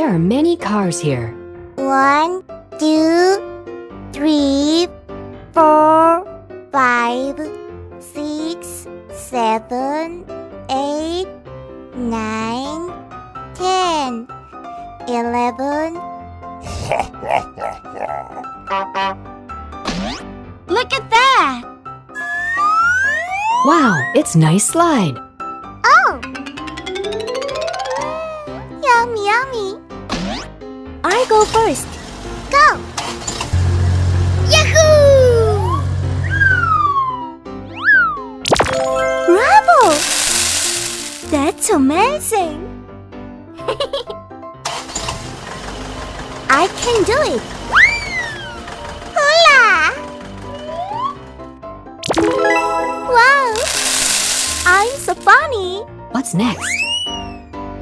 There are many cars here. 1, 2, 3, 4, 5, 6, 7, 8, 9, 10, 11. Look at that! Wow, it's nice slide. Oh! Yummy, yummy. I go first. Go! Yahoo! Bravo! That's amazing! I can do it! Hula! Wow! I'm so funny! What's next?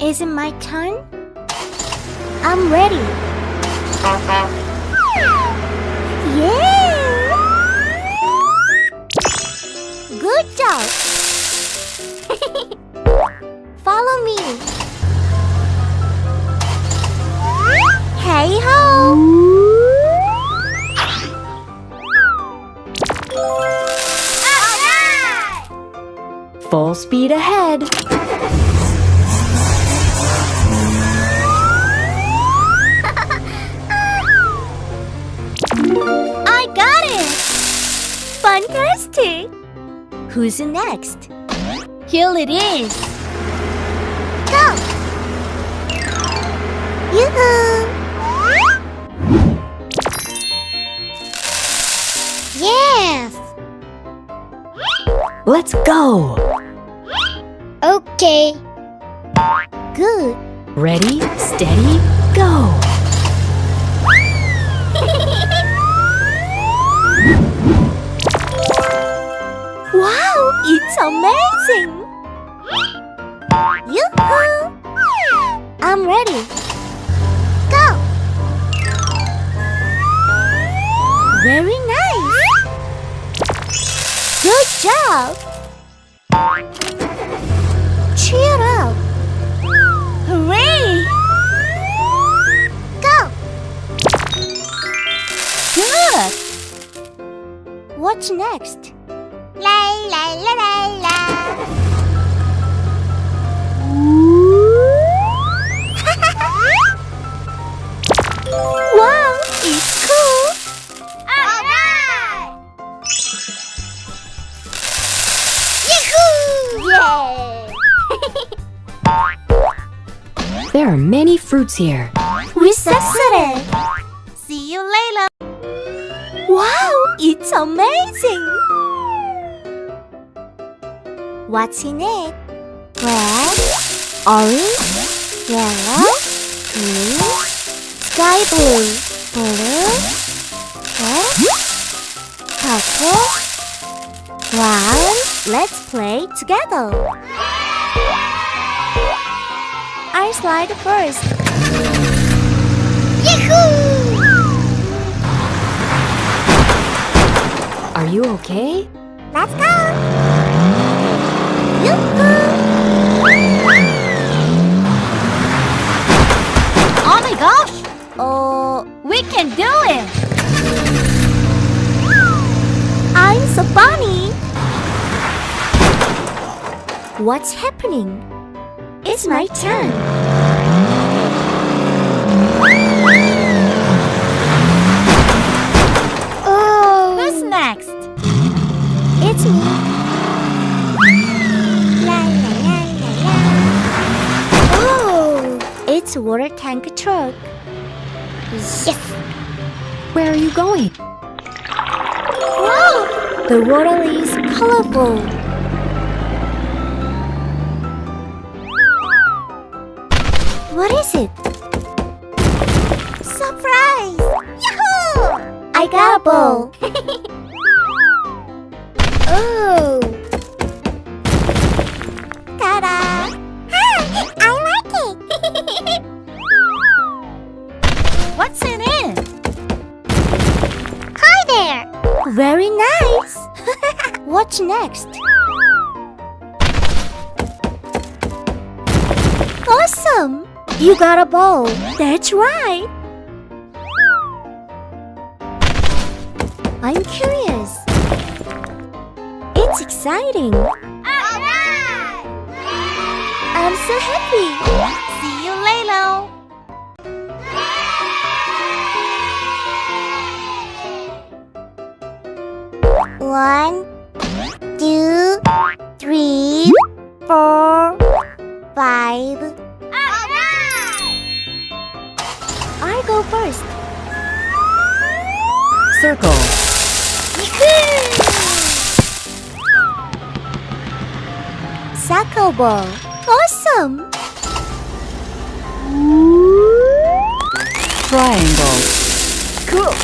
Is it my turn? I'm ready. Yeah! Good job! Follow me. Hey ho! Full speed ahead. I got it! Fantastic! Who's next? Here it is! Go! Yoo-hoo! Yes! Let's go. Okay. Good. Ready, steady, go. Wow, it's amazing! Yoo-hoo! I'm ready. Go! Very nice! Good job! Cheer up! Hooray! Go! Good! What's next? La la la la la. Wow, it's cool. Alright. Yahoo! Yay! There are many fruits here. We succeeded. See you later. Wow, it's amazing. What's in it? Red, orange, yellow, green, sky blue, red, purple, brown. Let's play together. I slide first. Yahoo! Are you okay? Let's go! Yoo-hoo! Oh my gosh! We can do it! I'm so funny! What's happening? It's my turn! Oh! Who's next? It's me! La la la la la! Oh! It's a water tank truck! Yes! Where are you going? Wow! The water is colorful! What is it? Surprise! Yahoo! I got a ball! Oh! Ta-da! Hi! I like it! What's in it? Hi there! Very nice! What's next? Awesome! You got a ball. That's right. I'm curious. It's exciting. I'm so happy. See you later. One, two, three, four, five. I go first. Circle. Soccer ball. Awesome. Triangle. Cool.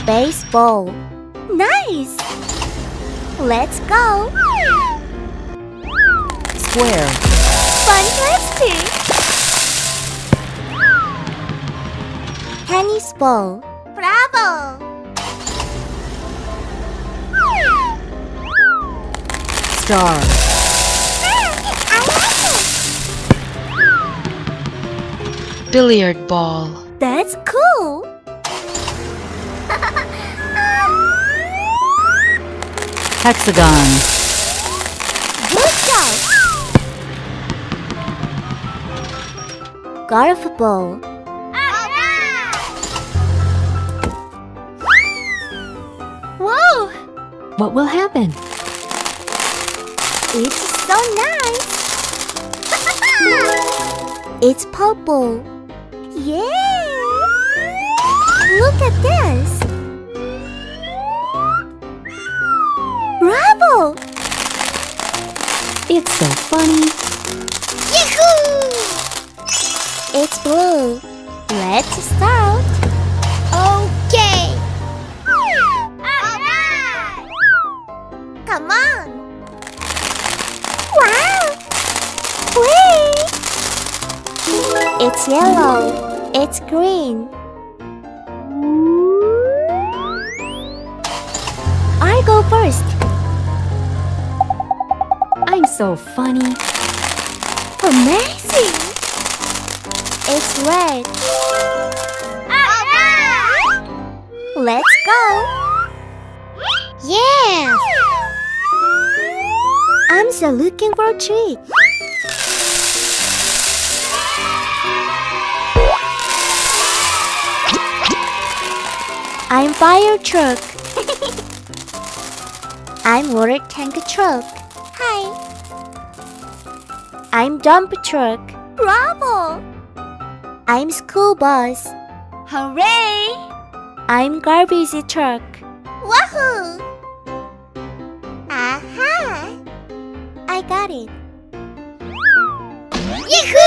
Baseball. Nice. Let's go. Square. Fantastic. Tennis ball. Bravo. Star. I like it. Billiard ball. That's cool. Hexagon. Good job. Golf ball. Whoa! What will happen? It's so nice. It's purple. Yeah! Look at this. Bravo! It's so funny. Yahoo! It's blue. Let's start. Okay. Come on. Wow! Wait! It's yellow. It's green. I go first. I'm so funny. Amazing! It's red. Let's go. Yeah! I'm so looking for a treat. I'm fire truck. I'm water tank truck. Hi. I'm dump truck. Bravo! I'm school bus. Hooray! I'm garbage truck. Wahoo! Aha! I got it. Yahoo!